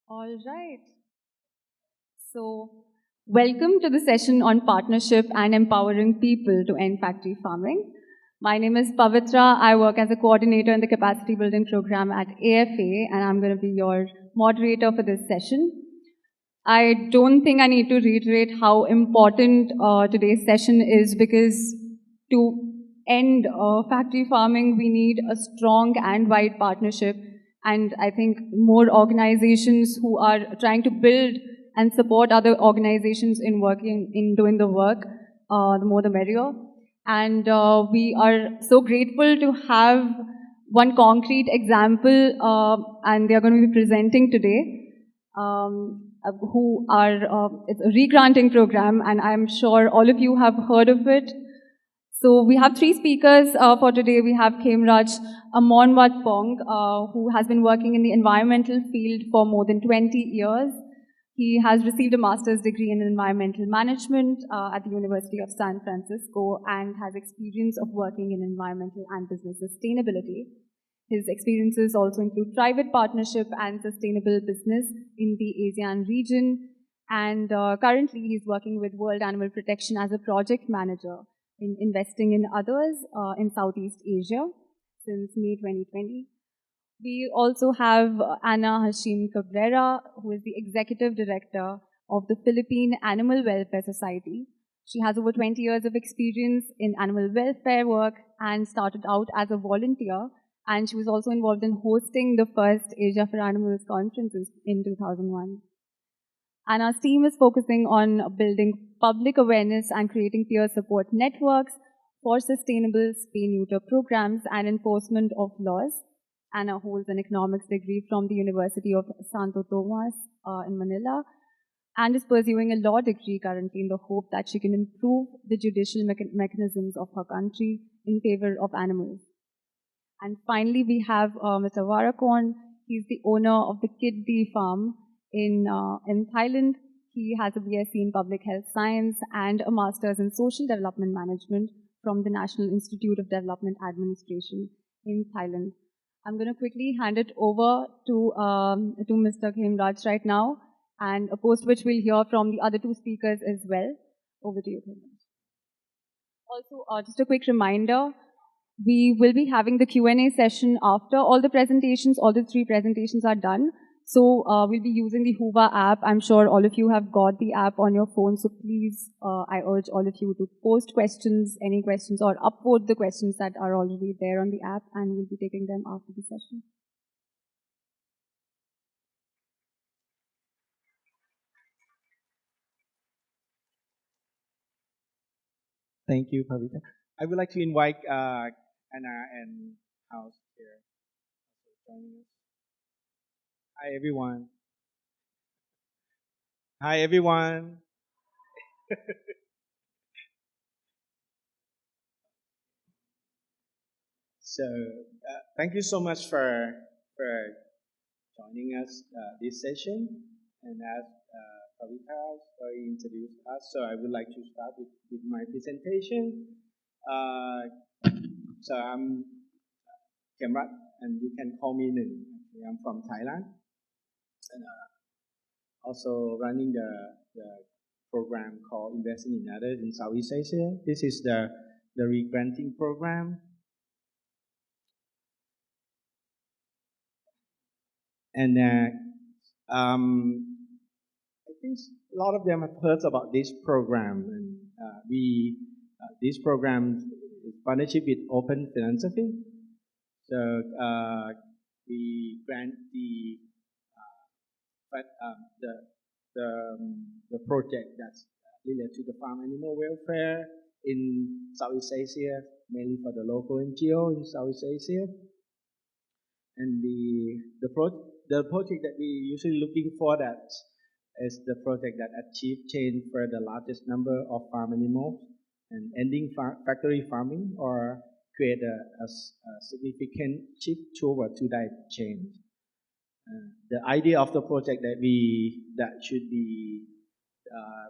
All right. So, welcome to the session on partnership and empowering people to end factory farming. My name is Pavitra. I work as a coordinator in the capacity building program at AFA, and I'm going to be your moderator for this session. I don't think I need to reiterate how important today's session is because to end factory farming, we need a strong and wide partnership. And I think more organizations who are trying to build and support other organizations in working, in doing the work, the more the merrier. And we are so grateful to have one concrete example, and they are going to be presenting today. It's a re-granting program, and I'm sure all of you have heard of it. So we have three speakers for today. We have Khemratch Amornwatpong, who has been working in the environmental field for more than 20 years. He has received a master's degree in environmental management at the University of San Francisco and has experience of working in environmental and business sustainability. His experiences also include private partnership and sustainable business in the ASEAN region. And currently, he's working with World Animal Protection as a project manager in investing in others in Southeast Asia since May 2020. We also have Anna Hashim Cabrera, who is the executive director of the Philippine Animal Welfare Society. She has over 20 years of experience in animal welfare work and started out as a volunteer. And she was also involved in hosting the first Asia for Animals conferences in 2001. Anna's team is focusing on building public awareness and creating peer support networks for sustainable spay-neuter programs and enforcement of laws. Anna holds an economics degree from the University of Santo Tomas in Manila and is pursuing a law degree currently in the hope that she can improve the judicial mechanisms of her country in favor of animals. And finally, we have Mr. Varakorn. He's the owner of the Kiddi Farm in Thailand. He has a BSc in Public Health Science and a Master's in Social Development Management from the National Institute of Development Administration in Thailand. I'm going to quickly hand it over to Mr. Khemratch right now, and post which we'll hear from the other two speakers as well. Over to you, Khemratch. Also, just a quick reminder, we will be having the Q&A session after all the presentations. All the three presentations are done. So we'll be using the Huva app. I'm sure all of you have got the app on your phone. So please, I urge all of you to post questions, any questions, or upvote the questions that are already there on the app, and we'll be taking them after the session. Thank you, Pavitra. I would like to invite Anna and House here joining us. Hi, everyone. Hi, everyone. So, thank you so much for joining us this session. And as Pavitra already introduced us, so I would like to start with my presentation. So I'm Khemratch, and you can call me Ning. I'm from Thailand, and also running the program called Investing in Others in Southeast Asia. This is the re-granting program. And I think a lot of them have heard about this program. And this program is partnership with Open Philanthropy. So we grant the project that's related to the farm animal welfare in Southeast Asia, mainly for the local NGO in Southeast Asia. And the project that we usually looking for that is the project that achieve change for the largest number of farm animals and ending factory farming or create a significant shift toward to diet change. The idea of the project that should be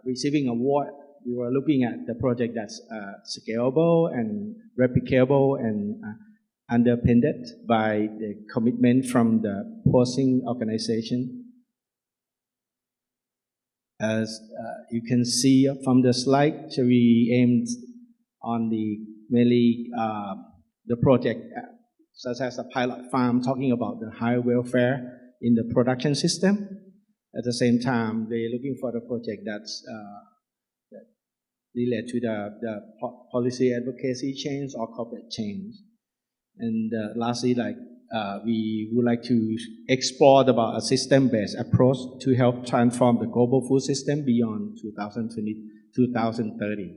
receiving award, we were looking at the project that's scalable and replicable and underpinned by the commitment from the posting organization. As you can see from the slide, so we aimed on the mainly the project such as a pilot farm talking about the high welfare in the production system. At the same time, they're looking for the project that's that relate to the policy advocacy change or corporate change. And lastly, we would like to explore about a system-based approach to help transform the global food system beyond 2030.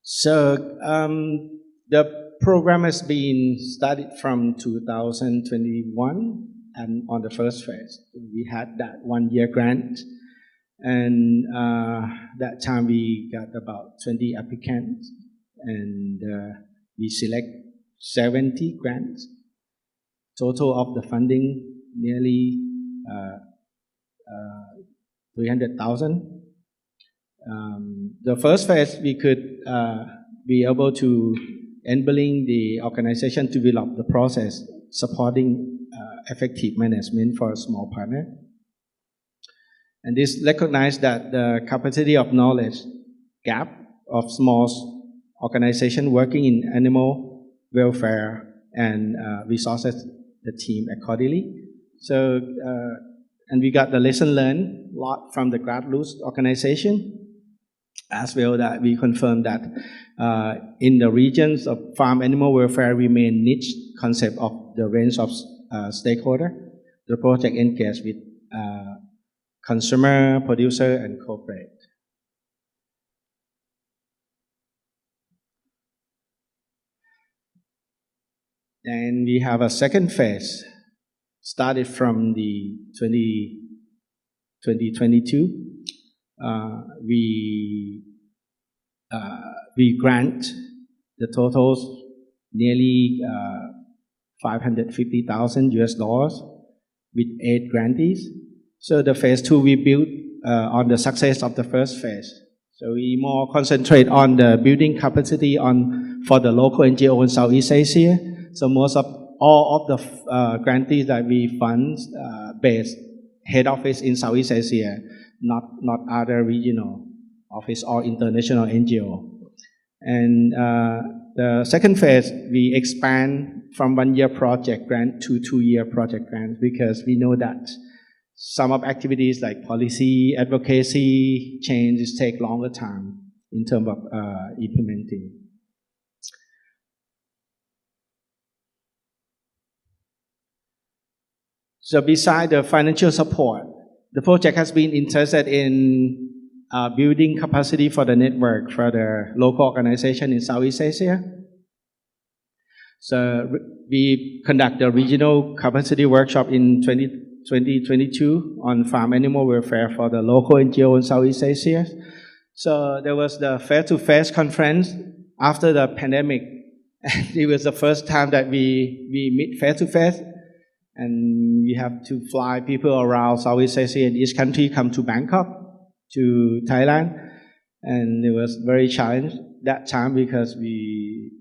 So the program has been started from 2021, and on the first phase, we had that 1-year grant. And that time we got about 20 applicants, and we select 70 grants. Total of the funding nearly 300,000. The first phase we could be able to enabling the organization to develop the process supporting effective management for a small partner. And this recognized that the capacity of knowledge gap of small organizations working in animal welfare and resources the team accordingly. So, and we got the lesson learned a lot from the grassroots organization, as well that we confirmed that in the regions of farm animal welfare remain niche concept of the range of stakeholder. The project engaged with consumer, producer, and corporate. And we have a second phase, started from the 2022. We grant the totals nearly $550,000 with 8 grantees. So the phase 2 we built on the success of the first phase. So we more concentrate on the building capacity for the local NGO in Southeast Asia. So all of the grantees that we fund based head office in Southeast Asia, not other regional office or international NGO. And the second phase we expand from 1-year project grant to 2-year project grant, because we know that some of activities like policy, advocacy, changes take longer time in terms of implementing. So besides the financial support, the project has been interested in building capacity for the network for the local organization in Southeast Asia. So we conduct a regional capacity workshop in 2022 on farm animal welfare for the local NGO in Southeast Asia. So there was the face-to-face conference after the pandemic. It was the first time that we meet face-to-face, and we have to fly people around Southeast Asia and each country come to Bangkok, to Thailand, and it was very challenging that time because we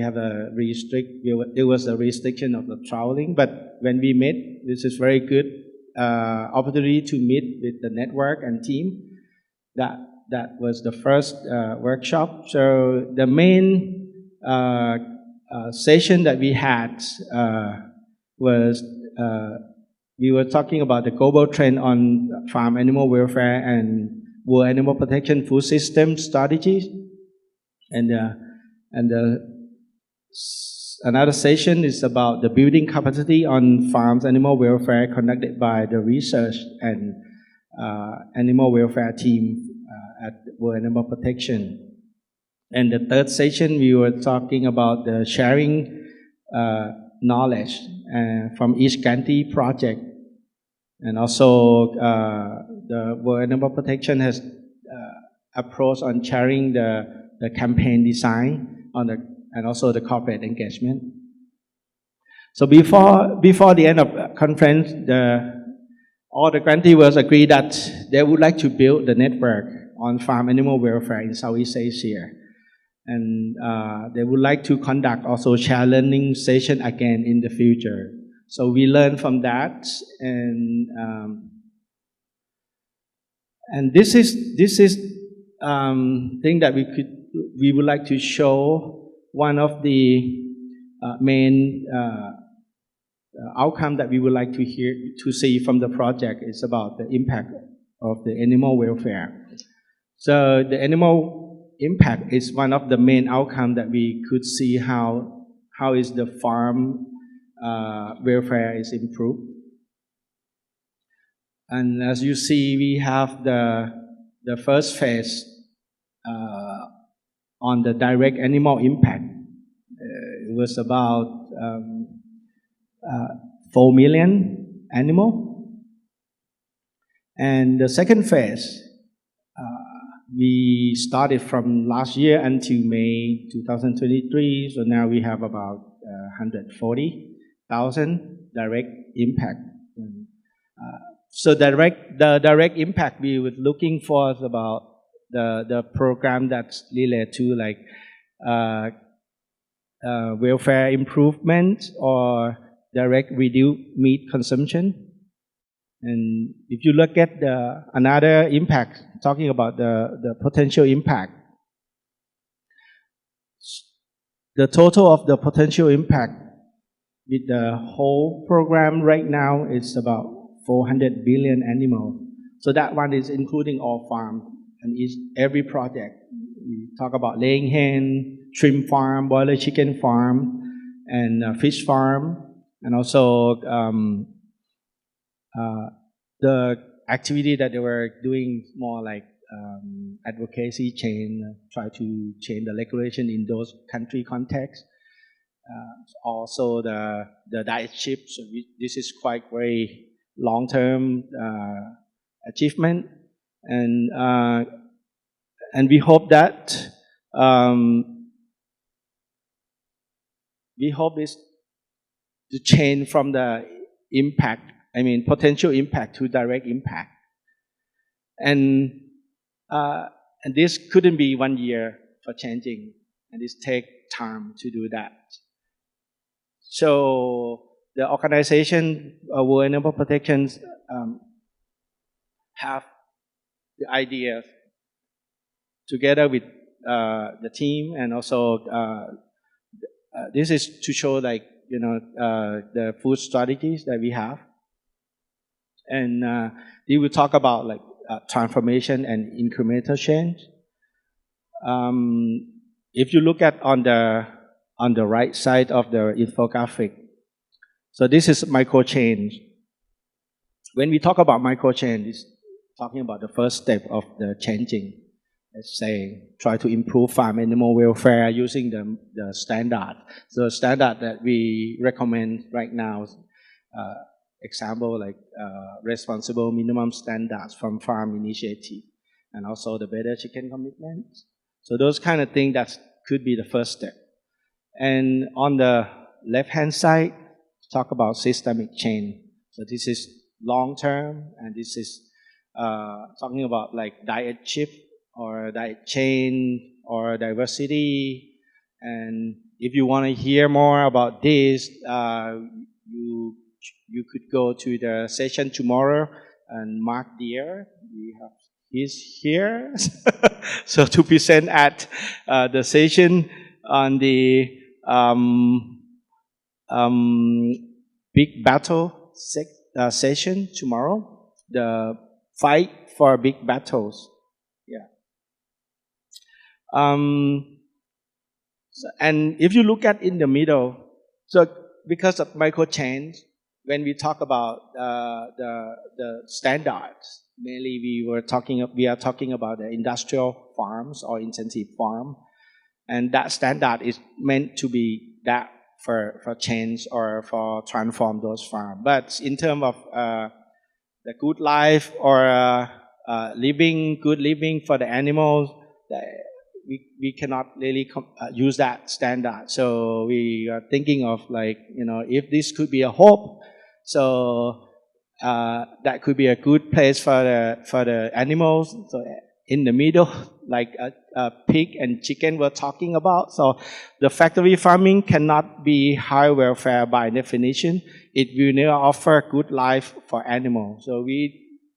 have a there was a restriction of the traveling. But when we met, this is very good opportunity to meet with the network and team. That was the first workshop. So the main session that we had was we were talking about the global trend on farm animal welfare and world animal protection food system strategies. And another session is about the building capacity on farms animal welfare conducted by the research and animal welfare team at World Animal Protection. And the third session, we were talking about the sharing knowledge from each grantee project. And also the World Animal Protection has approach on sharing the campaign design and also the corporate engagement. So before the end of the conference, all the grantees agreed that they would like to build the network on farm animal welfare in Southeast Asia. And they would like to conduct also share learning session again in the future. So we learn from that, and this is thing that we would like to show. One of the main outcome that we would like to see from the project is about the impact of the animal welfare. So the animal impact is one of the main outcome that we could see how is the farm welfare is improved. And as you see, we have the first phase on the direct animal impact. It was about 4 million animal. And the second phase, we started from last year until May 2023. So now we have about 140,000 direct impact. So the direct impact we were looking for is about the program that's related to like welfare improvement or direct reduce meat consumption. And if you look at another impact, talking about the potential impact, the total of the potential impact with the whole program right now is about 400 billion animals. So that one is including all farms and every project. We talk about laying hen, shrimp farm, boiler chicken farm, and fish farm, and also the activity that they were doing more like advocacy chain, try to change the regulation in those country contexts. Also the diet chip. So this is quite very long-term achievement, and we hope that is to change from the impact, potential impact to direct impact, and this couldn't be 1 year for changing, and it takes time to do that. So the organization World Animal Protection have the idea together with the team, and also this is to show the food strategies that we have, and they will talk about like transformation and incremental change. If you look at on the right side of the infographic, so this is micro change. When we talk about micro change, it's talking about the first step of the changing. Let's say try to improve farm animal welfare using the standard. So the standard that we recommend right now, example like responsible minimum standards from farm initiative, and also the better chicken commitment. So those kind of things that could be the first step. And on the left-hand side, talk about systemic change. So this is long-term, and this is talking about like diet shift or diet change or diversity. And if you want to hear more about this, you could go to the session tomorrow, and Mark Deere, he's here, so to present at the session on the big battle session tomorrow, the fight for big battles. Yeah. And if you look at in the middle, so because of micro change, when we talk about the standards, mainly we are talking about the industrial farms or intensive farm, and that standard is meant to be that for change or for transform those farms. But in terms of the good life or good living for the animals, we cannot really use that standard. So we are thinking of if this could be a hope, so that could be a good place for the animals. So in the middle, like a pig and chicken were talking about. So the factory farming cannot be high welfare by definition. It will never offer good life for animals. So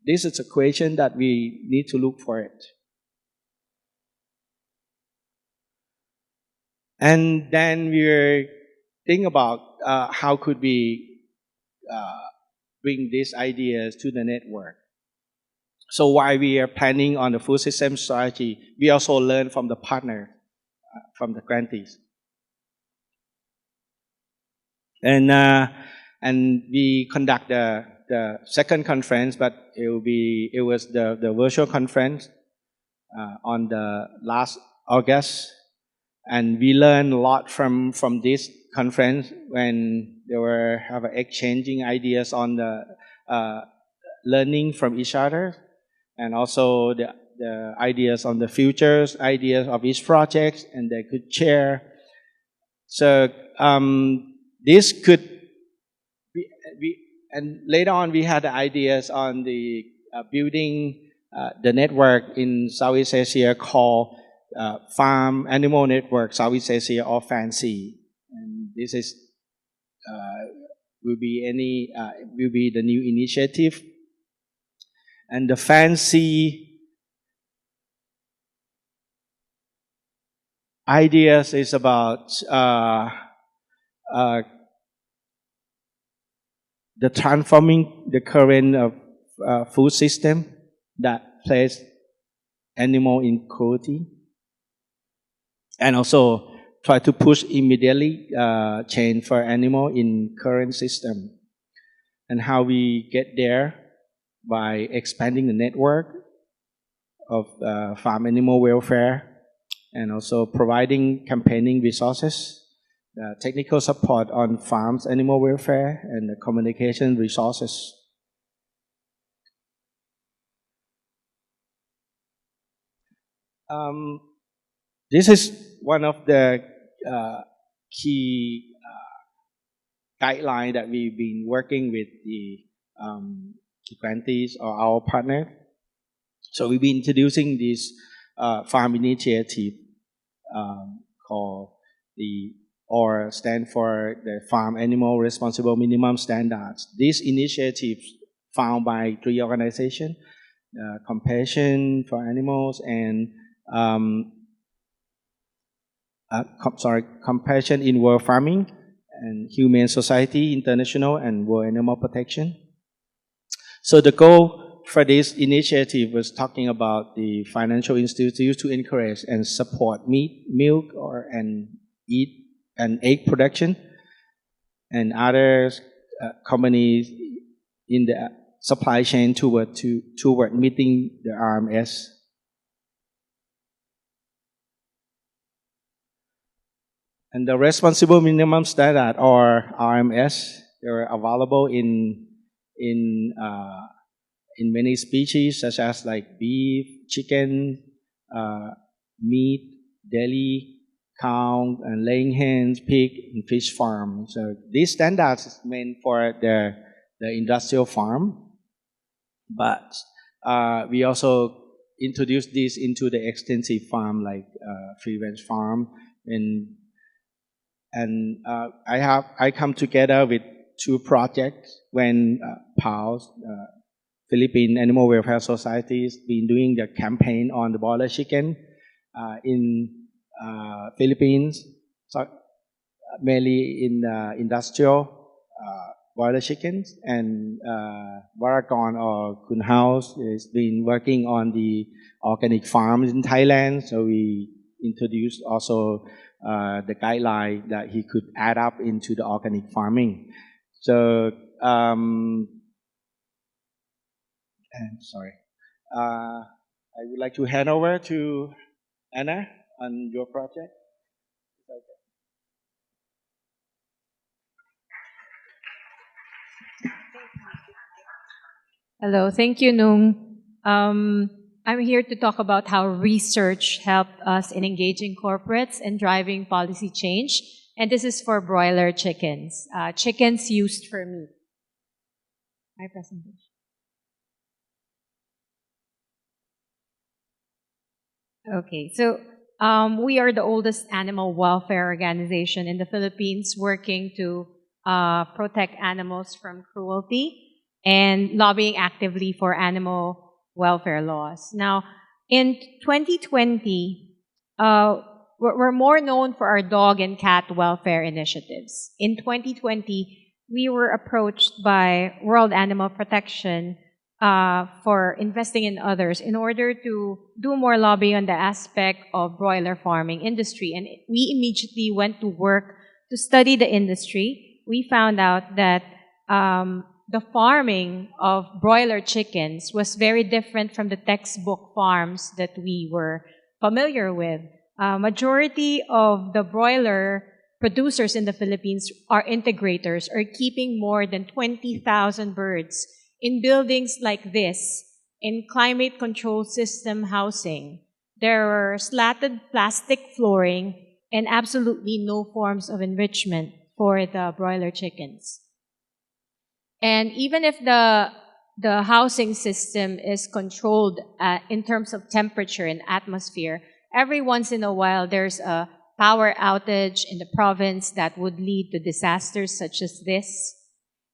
this is a question that we need to look for it. And then we're thinking about how could we bring these ideas to the network. So while we are planning on the food system strategy, we also learn from the partner, from the grantees. And we conduct the second conference, but it was the virtual conference on the last August. And we learned a lot from this conference when they were exchanging ideas on the learning from each other, and also the ideas on the futures, ideas of each project, and they could share. So this could be, and later on we had the ideas on the building the network in Southeast Asia called Farm Animal Network Southeast Asia, or FANCY. And this is will be the new initiative. And the FANCY ideas is about the transforming the current food system that places animal in cruelty, and also try to push immediately change for animal in current system. And how we get there by expanding the network of farm animal welfare, and also providing campaigning resources, technical support on farms animal welfare, and the communication resources. This is one of the key guidelines that we've been working with the grantees or our partner. So we've been introducing this farm initiative called stand for the Farm Animal Responsible Minimum Standards. This initiative found by 3 organizations, Compassion for Animals and Compassion in World Farming, and Humane Society International, and World Animal Protection. So the goal for this initiative was talking about the financial institutes to encourage and support meat, milk, and egg production, and other companies in the supply chain toward meeting the RMS. And the responsible minimum standard, or RMS, they're available in many species, such as like beef, chicken, meat, dairy, cow, and laying hens, pig, and fish farm. So these standards is meant for the industrial farm, but we also introduced this into the extensive farm, like free range farm, and I come together with 2 projects when PAWS, Philippine Animal Welfare Society, has been doing the campaign on the broiler chicken in Philippines, so mainly in industrial broiler chickens, and Varakorn or Kun House has been working on the organic farms in Thailand. So we introduced also the guideline that he could add up into the organic farming. So, I would like to hand over to Anna on your project. Hello, thank you, Nung. I'm here to talk about how research helped us in engaging corporates and driving policy change. And this is for broiler chickens, chickens used for meat. My presentation. Okay, so we are the oldest animal welfare organization in the Philippines working to protect animals from cruelty and lobbying actively for animal welfare laws. Now, in 2020, we're more known for our dog and cat welfare initiatives. In 2020, we were approached by World Animal Protection for investing in others in order to do more lobbying on the aspect of broiler farming industry. And we immediately went to work to study the industry. We found out that the farming of broiler chickens was very different from the textbook farms that we were familiar with. Majority of the broiler producers in the Philippines are integrators, are keeping more than 20,000 birds in buildings like this, in climate control system housing. There are slatted plastic flooring and absolutely no forms of enrichment for the broiler chickens. And even if the housing system is controlled in terms of temperature and atmosphere, every once in a while there's a power outage in the province that would lead to disasters such as this.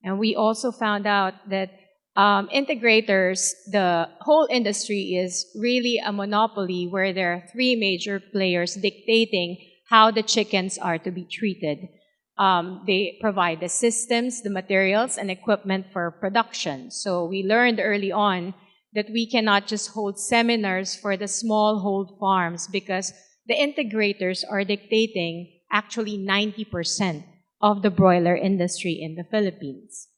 And we also found out that integrators, the whole industry is really a monopoly where there are three major players dictating how the chickens are to be treated. They provide the systems, the materials, and equipment for production. So we learned early on that we cannot just hold seminars for the smallhold farms because the integrators are dictating actually 90% of the broiler industry in the Philippines.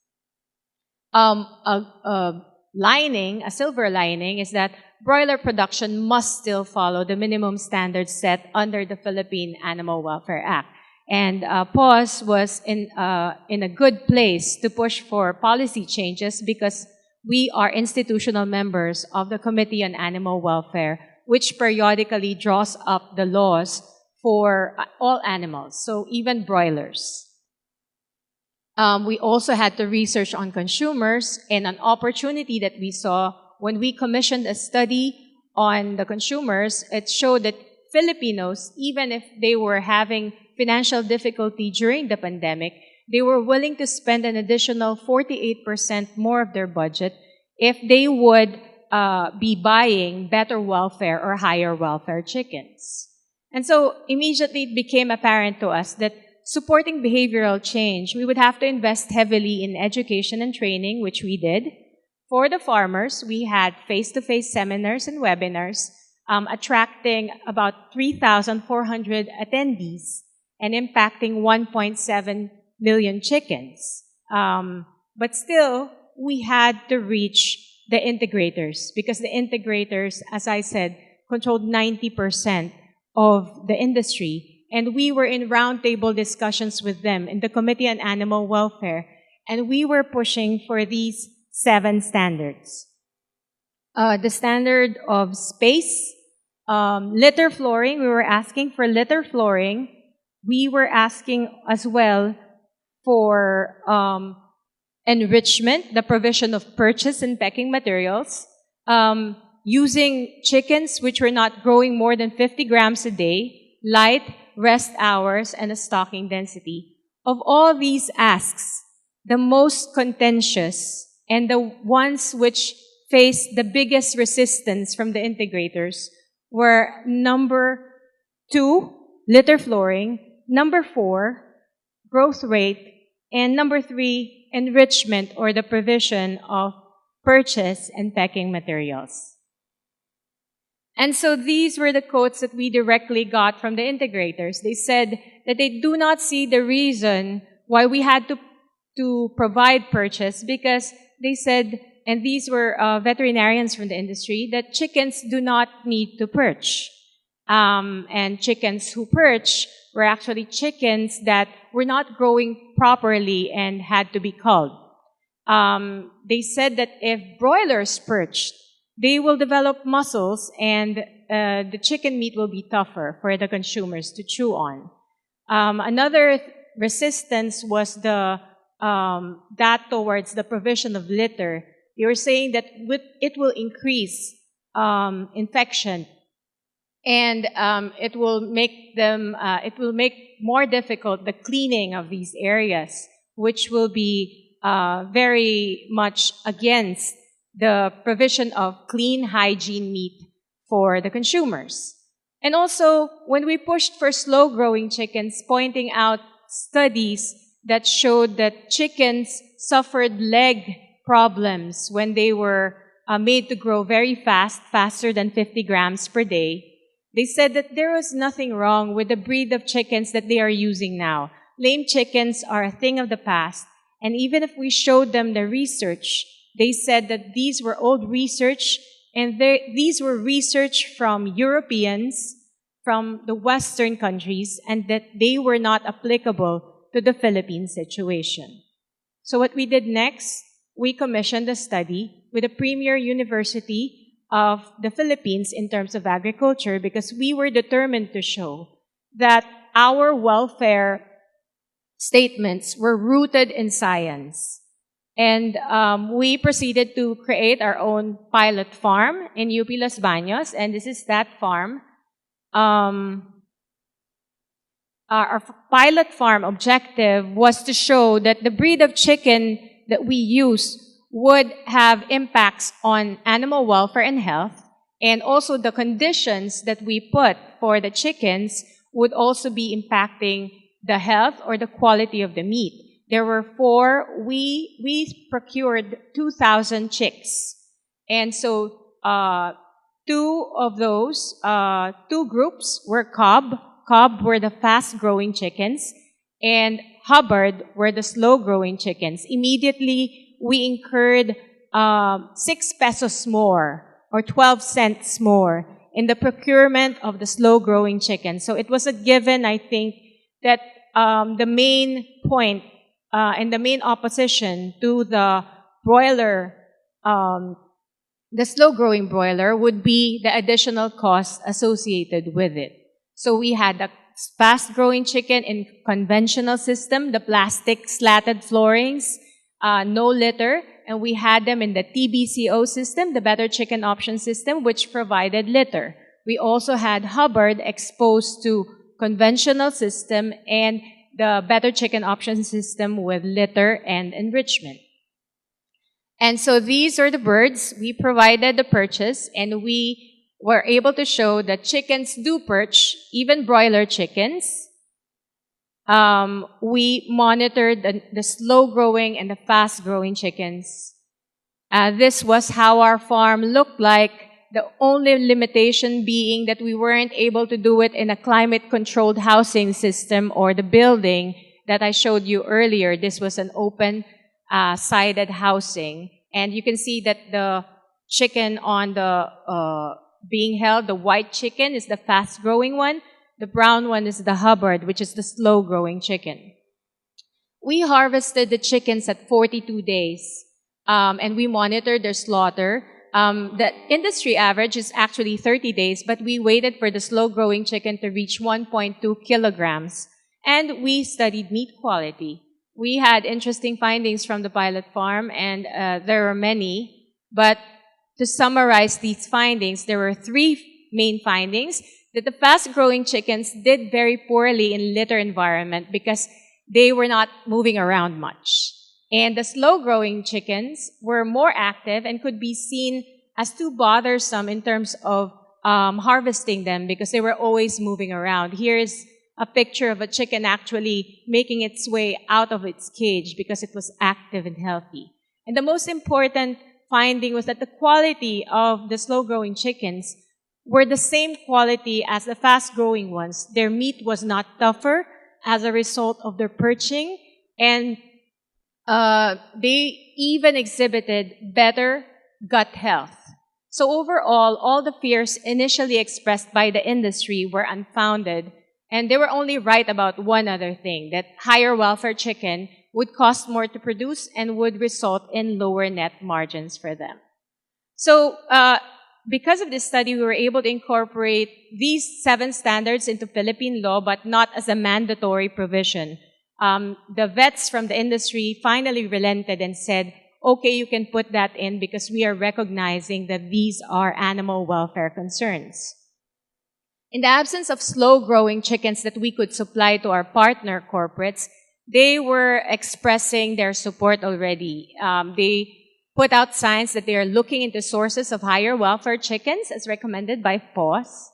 A silver lining is that broiler production must still follow the minimum standards set under the Philippine Animal Welfare Act. And PAWS was in a good place to push for policy changes because we are institutional members of the Committee on Animal Welfare, which periodically draws up the laws for all animals, so even broilers. We also had to research on consumers, and an opportunity that we saw when we commissioned a study on the consumers, it showed that Filipinos, even if they were having financial difficulty during the pandemic, they were willing to spend an additional 48% more of their budget if they would be buying better welfare or higher welfare chickens. And so immediately it became apparent to us that supporting behavioral change, we would have to invest heavily in education and training, which we did. For the farmers, we had face-to-face seminars and webinars, attracting about 3,400 attendees and impacting 1.7 million chickens. But still, we had to reach the integrators because the integrators, as I said, controlled 90% of the industry. And we were in roundtable discussions with them in the Committee on Animal Welfare, and we were pushing for these 7 standards. The standard of space, litter flooring, we were asking for litter flooring. We were asking as well for enrichment, the provision of purchase and pecking materials, using chickens which were not growing more than 50 grams a day, light, rest hours, and a stocking density. Of all these asks, the most contentious and the ones which faced the biggest resistance from the integrators were number 2, litter flooring, number 4, growth rate, and number 3, enrichment or the provision of purchase and pecking materials. And so these were the quotes that we directly got from the integrators. They said that they do not see the reason why we had to provide purchase because they said, and these were veterinarians from the industry, that chickens do not need to perch. And chickens who perch were actually chickens that were not growing properly and had to be culled. They said that if broilers perched, they will develop muscles and the chicken meat will be tougher for the consumers to chew on. Another resistance was that towards the provision of litter. They were saying that it will increase infection And it will make more difficult the cleaning of these areas, which will be very much against the provision of clean hygiene meat for the consumers. And also, when we pushed for slow-growing chickens, pointing out studies that showed that chickens suffered leg problems when they were made to grow very fast, faster than 50 grams per day, they said that there was nothing wrong with the breed of chickens that they are using now. Lame chickens are a thing of the past. And even if we showed them the research, they said that these were old research, and these were research from Europeans, from the Western countries, and that they were not applicable to the Philippine situation. So what we did next, we commissioned a study with a premier university of the Philippines in terms of agriculture, because we were determined to show that our welfare statements were rooted in science. And we proceeded to create our own pilot farm in UP Los Baños, and this is that farm. Our pilot farm objective was to show that the breed of chicken that we use would have impacts on animal welfare and health, and also the conditions that we put for the chickens would also be impacting the health or the quality of the meat. There were we procured 2,000 chicks. And so two of those, two groups were Cobb. Cobb were the fast-growing chickens, and Hubbard were the slow-growing chickens. Immediately, we incurred 6 pesos more, or 12 cents more, in the procurement of the slow-growing chickens. So it was a given, I think, that the main point and the main opposition to the broiler, the slow-growing broiler, would be the additional cost associated with it. So we had a fast-growing chicken in conventional system, the plastic slatted floorings, no litter, and we had them in the TBCO system, the Better Chicken Option System, which provided litter. We also had Hubbard exposed to conventional system and the Better Chicken Option System with litter and enrichment. And so these are the birds. We provided the purchase, and we were able to show that chickens do perch, even broiler chickens. We monitored the slow-growing and the fast-growing chickens. This was how our farm looked like, the only limitation being that we weren't able to do it in a climate-controlled housing system or the building that I showed you earlier. This was an open-sided housing. And you can see that the chicken on the being held, the white chicken, is the fast-growing one. The brown one is the Hubbard, which is the slow-growing chicken. We harvested the chickens at 42 days, and we monitored their slaughter. The industry average is actually 30 days, but we waited for the slow-growing chicken to reach 1.2 kilograms, and we studied meat quality. We had interesting findings from the pilot farm, and there are many, but to summarize these findings, there were 3 main findings: that the fast-growing chickens did very poorly in litter environment because they were not moving around much. And the slow-growing chickens were more active and could be seen as too bothersome in terms of harvesting them because they were always moving around. Here is a picture of a chicken actually making its way out of its cage because it was active and healthy. And the most important finding was that the quality of the slow-growing chickens were the same quality as the fast-growing ones. Their meat was not tougher as a result of their perching, and they even exhibited better gut health. So overall, all the fears initially expressed by the industry were unfounded, and they were only right about one other thing, that higher welfare chicken would cost more to produce and would result in lower net margins for them. So, because of this study, we were able to incorporate these 7 standards into Philippine law, but not as a mandatory provision. The vets from the industry finally relented and said, okay, you can put that in because we are recognizing that these are animal welfare concerns. In the absence of slow-growing chickens that we could supply to our partner corporates, they were expressing their support already. They put out signs that they are looking into sources of higher welfare chickens as recommended by PAWS.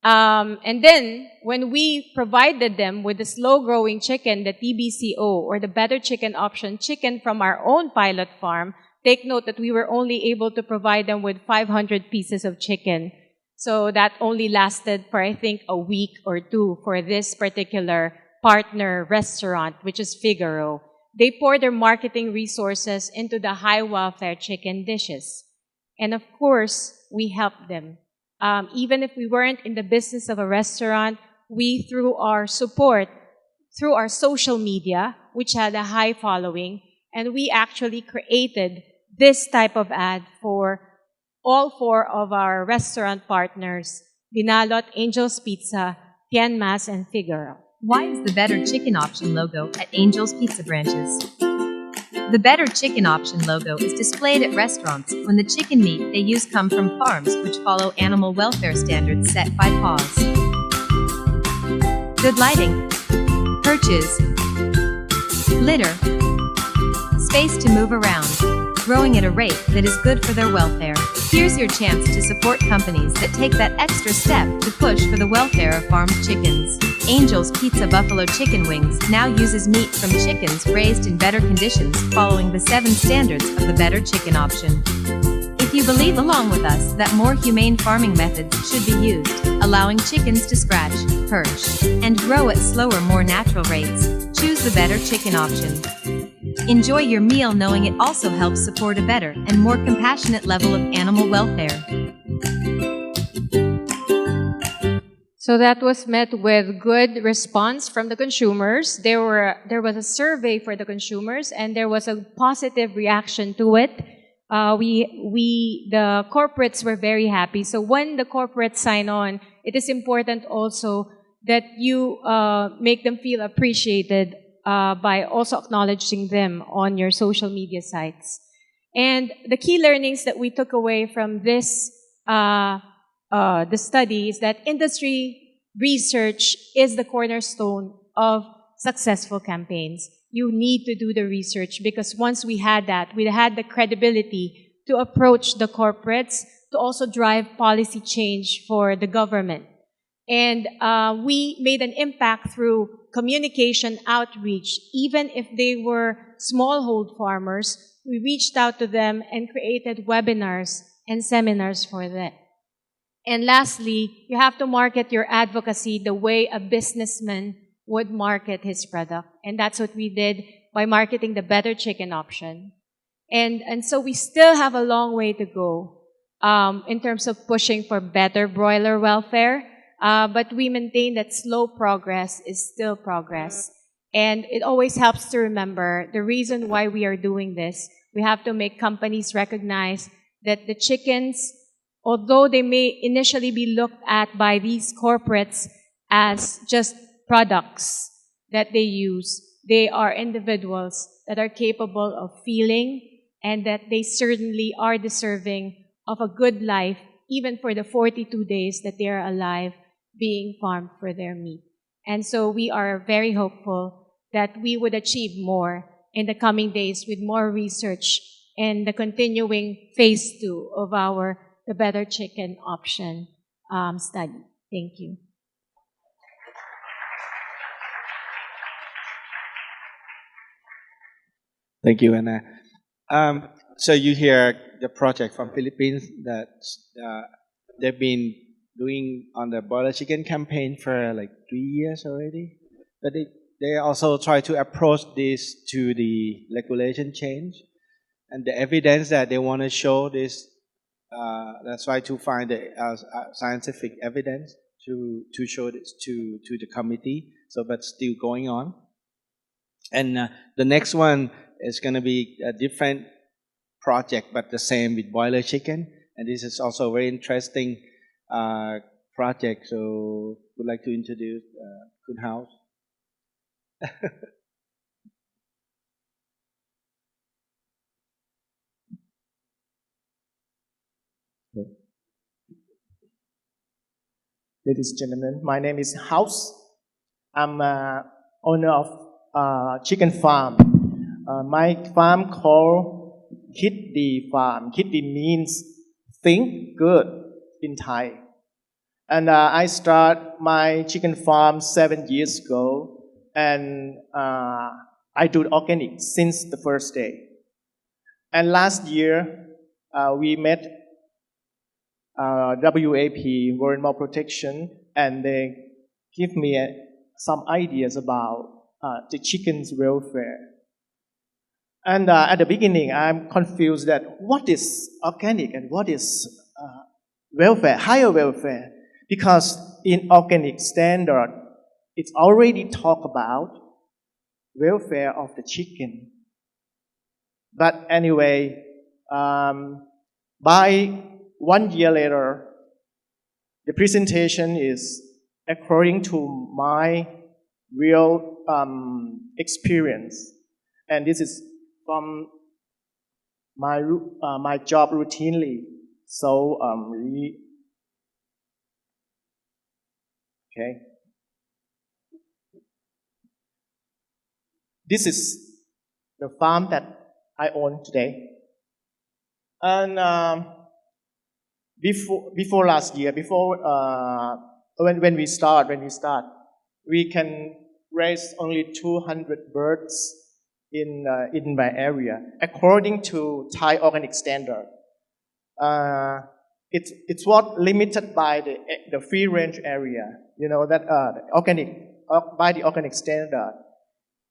And then, when we provided them with the slow-growing chicken, the TBCO, or the Better Chicken Option chicken from our own pilot farm, take note that we were only able to provide them with 500 pieces of chicken. So that only lasted for, I think, a week or two for this particular partner restaurant, which is Figaro. They pour their marketing resources into the high-welfare chicken dishes. And of course, we helped them. Even if we weren't in the business of a restaurant, we, through our support, through our social media, which had a high following, and we actually created this type of ad for all 4 of our restaurant partners, Binalot, Angel's Pizza, Tian Mas, and Figaro. Why is the Better Chicken Option logo at Angel's Pizza branches? The Better Chicken Option logo is displayed at restaurants when the chicken meat they use come from farms which follow animal welfare standards set by PAWS. Good lighting, perches, litter, space to move around, growing at a rate that is good for their welfare. Here's your chance to support companies that take that extra step to push for the welfare of farmed chickens. Angel's Pizza Buffalo Chicken Wings now uses meat from chickens raised in better conditions following the 7 standards of the Better Chicken Option. If you believe along with us that more humane farming methods should be used, allowing chickens to scratch, perch, and grow at slower, more natural rates, choose the Better Chicken Option. Enjoy your meal knowing it also helps support a better and more compassionate level of animal welfare. So that was met with good response from the consumers. There was a survey for the consumers, and there was a positive reaction to it. The corporates were very happy. So when the corporates sign on, it is important also that you make them feel appreciated by also acknowledging them on your social media sites. And the key learnings that we took away from this the study is that industry research is the cornerstone of successful campaigns. You need to do the research because once we had that, we had the credibility to approach the corporates to also drive policy change for the government. And we made an impact through communication outreach. Even if they were smallhold farmers, we reached out to them and created webinars and seminars for them. And lastly, you have to market your advocacy the way a businessman would market his product. And that's what we did by marketing the Better Chicken Option. And so we still have a long way to go in terms of pushing for better broiler welfare. But we maintain that slow progress is still progress. And it always helps to remember the reason why we are doing this. We have to make companies recognize that the chickens, although they may initially be looked at by these corporates as just products that they use, they are individuals that are capable of feeling and that they certainly are deserving of a good life, even for the 42 days that they are alive being farmed for their meat. And so we are very hopeful that we would achieve more in the coming days with more research and the continuing phase 2 of the Better Chicken Option study. Thank you. Thank you, Anna. So you hear the project from Philippines that they've been doing on the boiler chicken campaign for like 3 years already. But they also try to approach this to the regulation change and the evidence that they want to show this. Let's try to find the scientific evidence to show this to the committee. So that's still going on. And the next one is going to be a different project, but the same with boiler chicken. And this is also a very interesting project. So would like to introduce Kun House. ladies and gentlemen. My name is House. I'm owner of chicken farm. My farm called Kitty Farm. Kitty means think good in Thai. And I start my chicken farm 7 years ago, and I do organic since the first day. And last year, we met WAP, World Animal Protection, and they give me some ideas about the chicken's welfare. And at the beginning, I'm confused that what is organic and what is welfare, higher welfare, because in organic standard, it's already talk about welfare of the chicken. But anyway, by 1 year later, the presentation is according to my real experience, and this is from my job routinely. So okay, this is the farm that I own today, and before last year, when we start, we can raise only 200 birds in my area, according to Thai organic standard. It's what limited by the free range area. You know that by the organic standard.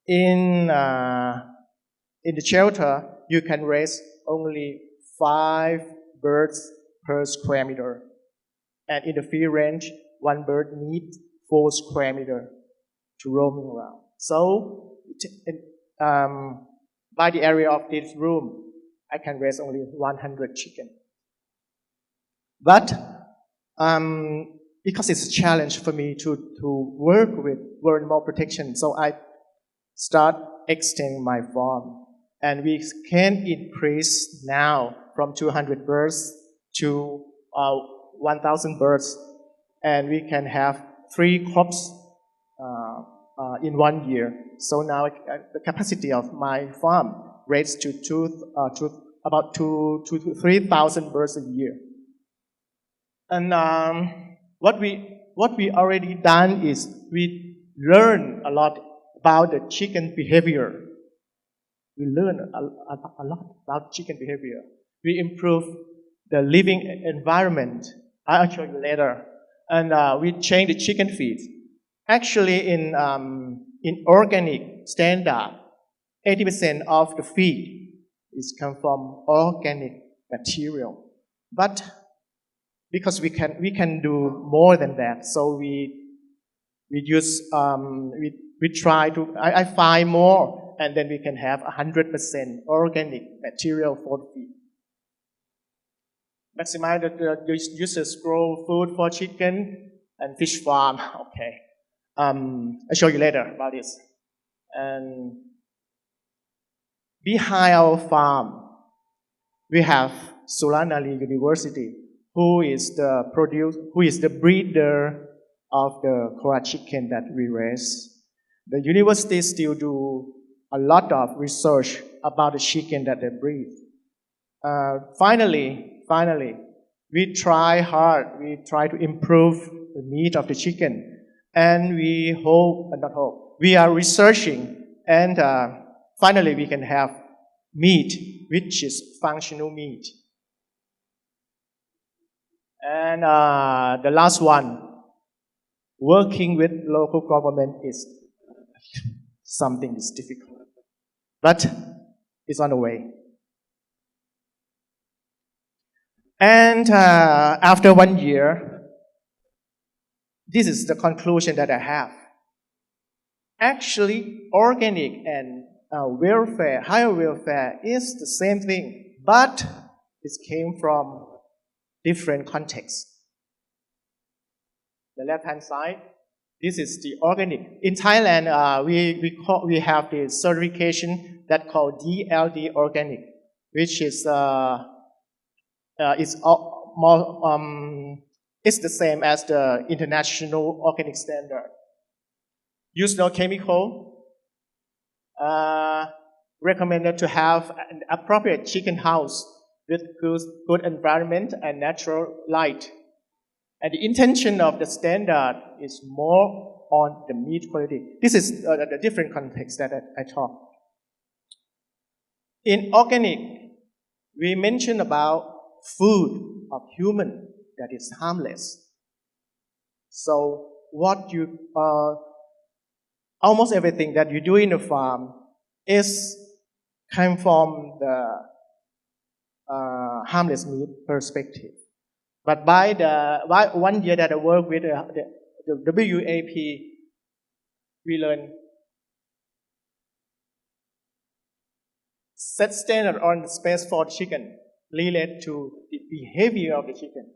In the shelter, you can raise only 5 birds per square meter, and in the free range, 1 bird needs 4 square meter to roaming around. So, by the area of this room, I can raise only 100 chicken. But because it's a challenge for me to work with World Animal Protection, so I start extending my farm, and we can increase now from 200 birds to 1,000 birds, and we can have 3 crops in 1 year. So now the capacity of my farm raised to about 2,000 to 3,000 birds a year. And what we already done is we learn a lot about the chicken behavior. We learn a lot about chicken behavior. We improve the living environment. I'll show you later. And we change the chicken feed. Actually, in organic standard, 80% of the feed is come from organic material. But because we can do more than that, so we use we try to I find more, and then we can have 100% organic material for the feed. Maximize the users grow food for chicken and fish farm. Okay, I'll show you later about this. And behind our farm, we have Sulanali University, who is the breeder of the Khemratch chicken that we raise. The university still do a lot of research about the chicken that they breed. Finally, we try hard. We try to improve the meat of the chicken, and we are researching, and finally we can have meat, which is functional meat. And the last one, working with local government is something is difficult, but it's on the way. And after 1 year, this is the conclusion that I have. Actually, organic and welfare, higher welfare is the same thing, but it came from different contexts. The left-hand side, this is the organic. In Thailand, we have the certification that called DLD organic, which is more It's the same as the international organic standard. Use no chemical. Recommended to have an appropriate chicken house with good environment and natural light. And the intention of the standard is more on the meat quality. This is the different context that I talk. In organic, we mention about food of human that is harmless. So almost everything that you do in the farm came from the harmless meat perspective. But by 1 year that I work with the WAP, we learned set standard on the space for chicken related to the behavior of the chicken.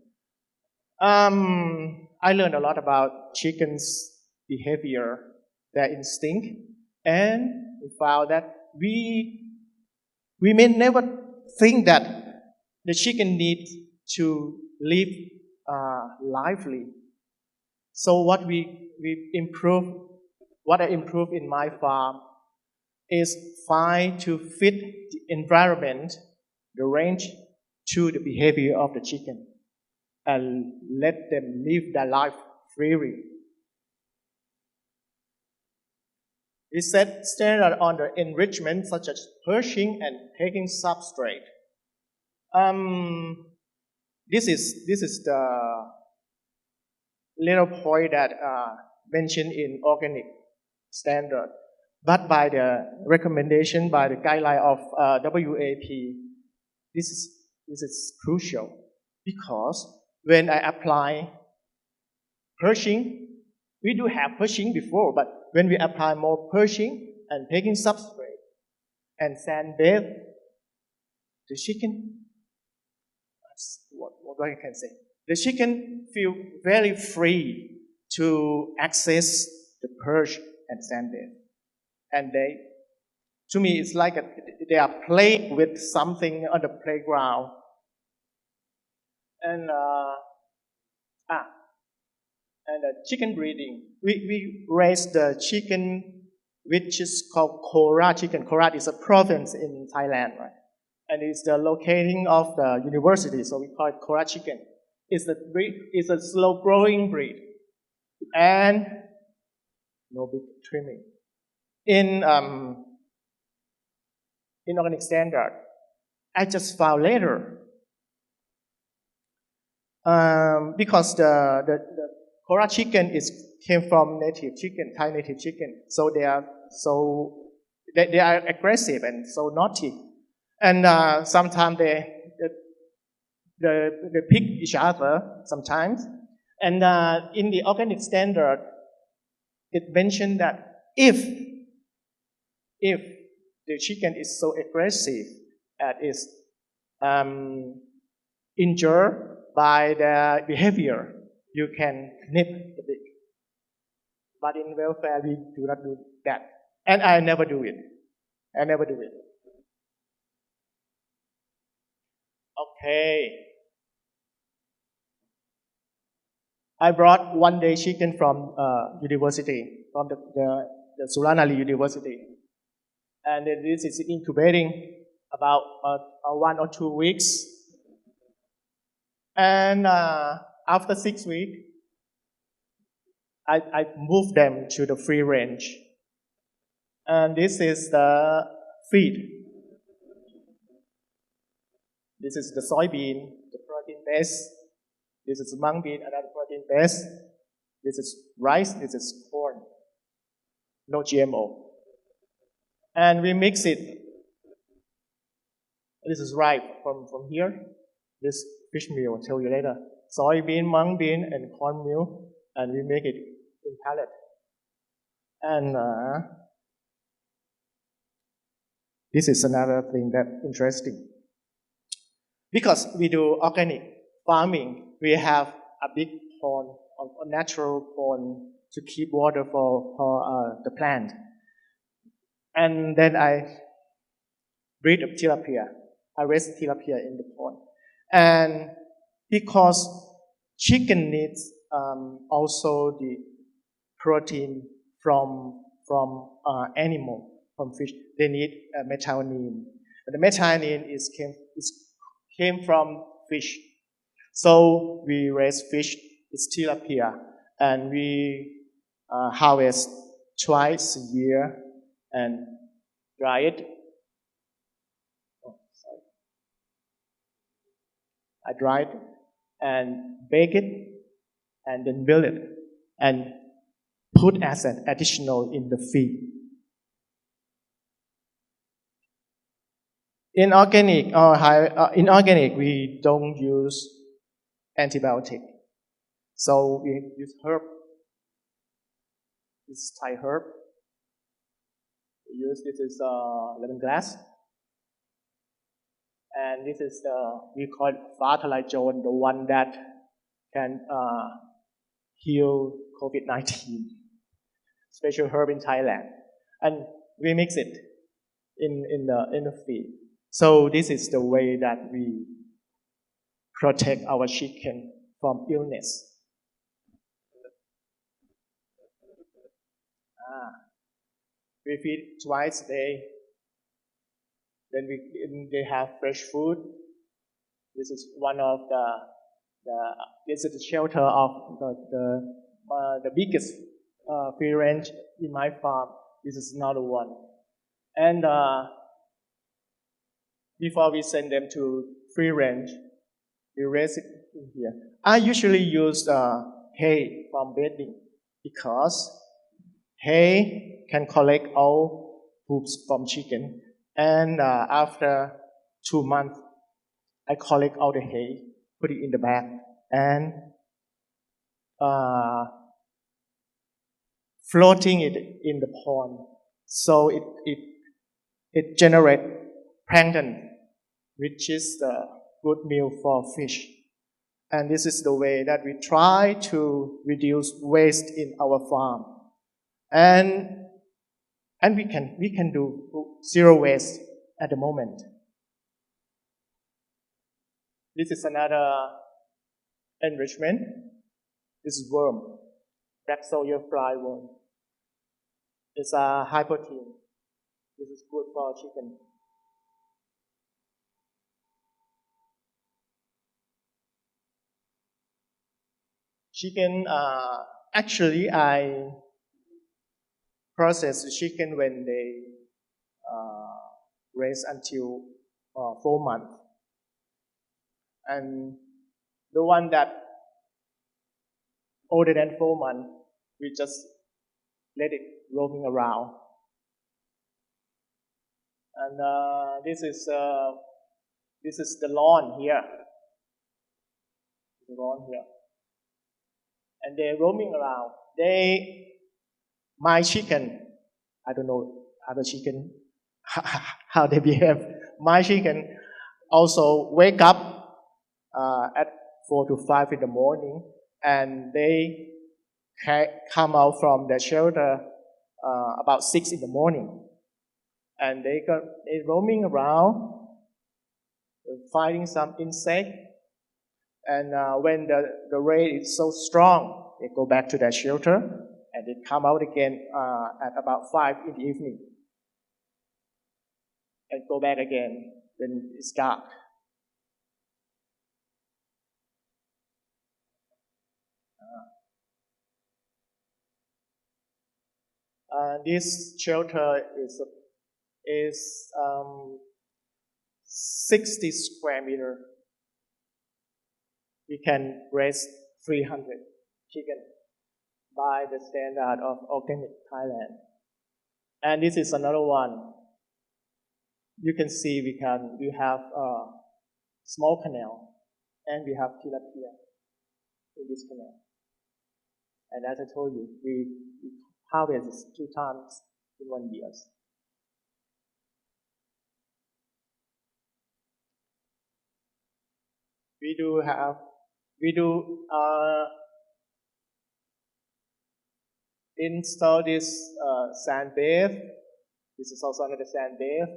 I learned a lot about chickens' behavior, their instinct, and we found that we may never think that the chicken needs to live lively. So what I improve in my farm is try to fit the environment, the range, to the behavior of the chicken, and let them live their life freely. We set standard on the enrichment such as perching and taking substrate. This is the little point that mentioned in organic standard. But by the recommendation, by the guideline of WAP, this is crucial because when I apply perching, we do have perching before, but when we apply more perching and taking substrate and sand bathe the chicken, what I can say, the chicken feel very free to access the perch and sand bathe. And to me, it's like they are playing with something on the playground. And chicken breeding. We raise the chicken, which is called Khemratch chicken. Khemratch is a province in Thailand, right? And it's the locating of the university, so we call it Khemratch chicken. It's a slow-growing breed, and no big trimming. In organic standard, I just found later because the Khemratch chicken came from native chicken, Thai native chicken, so they are aggressive and so naughty, and sometimes they pick each other sometimes, and in the organic standard, it mentioned that if the chicken is so aggressive and is injured by the behavior, you can nip the beak. But in welfare, we do not do that. And I never do it. Okay. I brought one-day chicken from university, from the Suranali University. And this is incubating about 1 or 2 weeks. And after 6 weeks, I moved them to the free range. And this is the feed. This is the soybean, the protein base. This is mung bean, another protein base. This is rice, this is corn. No GMO. And we mix it. This is ripe from here. This fish meal, I'll tell you later. Soybean, mung bean, and corn meal. And we make it in pellet. And this is another thing that's interesting. Because we do organic farming, we have a big pond, a natural pond to keep water for the plant. And then I breed of tilapia. I raise tilapia in the pond. And because chicken needs also the protein from animal, from fish. They need methionine. But the methionine came from fish. So we raise fish, it's tilapia, and we harvest twice a year and dry it. I dry it and bake it and then build it and put as an additional in the feed. In organic we don't use antibiotic. So we use herb. This is Thai herb. This is lemongrass. And this is we call it Vatalajone, the one that can heal COVID-19. Special herb in Thailand. And we mix it in the feed. So this is the way that we protect our chicken from illness. We feed twice a day. Then they have fresh food. This is one of this is the shelter of the biggest free range in my farm. This is another one. And before we send them to free range, we raise it in here. I usually use hay from bedding because hay can collect all poops from chicken. And after 2 months, I collect all the hay, put it in the bag, and floating it in the pond. So it generates plankton, which is the good meal for fish. And this is the way that we try to reduce waste in our farm. And we can do zero waste at the moment. This is another enrichment. This is worm, black soldier fly worm. It's a high protein. This is good for chicken. Chicken, actually I process the chicken when they raise until 4 months. And the one that older than 4 months, we just let it roaming around. And this is the lawn here. The lawn here. And they're roaming around. My chicken, I don't know other chicken, how they behave. My chicken also wake up at 4 to 5 in the morning, and they come out from the shelter about 6 in the morning. And they're roaming around, finding some insect. And when the rain is so strong, they go back to their shelter, and they come out again at about 5 in the evening, and go back again when it's dark. This shelter is 60 square meter. We can raise 300 chicken by the standard of organic Thailand. And this is another one. You can see we have a small canal, and we have tilapia in this canal. And as I told you, we harvest 2 times in 1 year. We do install this sand bath. This is also another sand bath,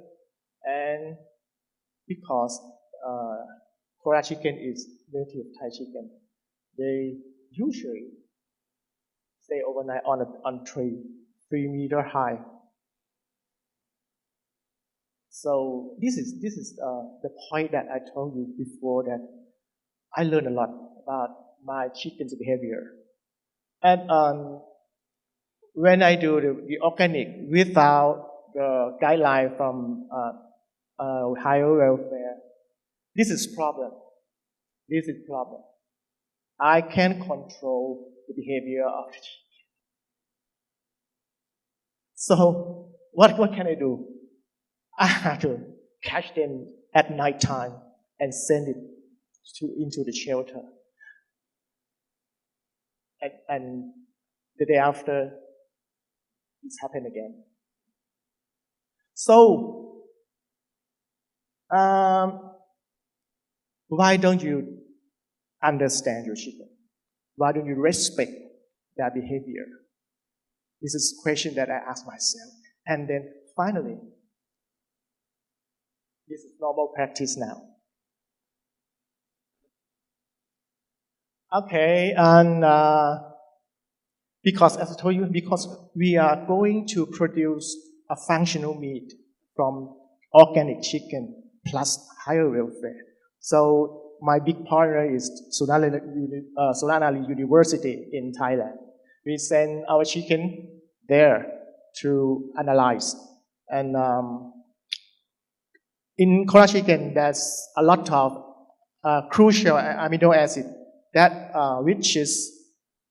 and because Khemratch chicken is native Thai chicken, they usually stay overnight on tree, 3-meter high. So this is the point that I told you before, that I learned a lot about my chicken's behavior. And when I do the organic without the guideline from higher welfare, this is problem. This is problem. I can control the behavior of the chicken. So what can I do? I have to catch them at night time and send it into the shelter. And the day after, it's happened again. So, why don't you understand your chicken? Why don't you respect their behavior? This is a question that I ask myself. And then finally, this is normal practice now. Okay, and because, as I told you, because we are going to produce a functional meat from organic chicken plus higher welfare. So my big partner is Sulanali University in Thailand. We send our chicken there to analyze. And in Khemratch chicken, there's a lot of crucial amino acid that which is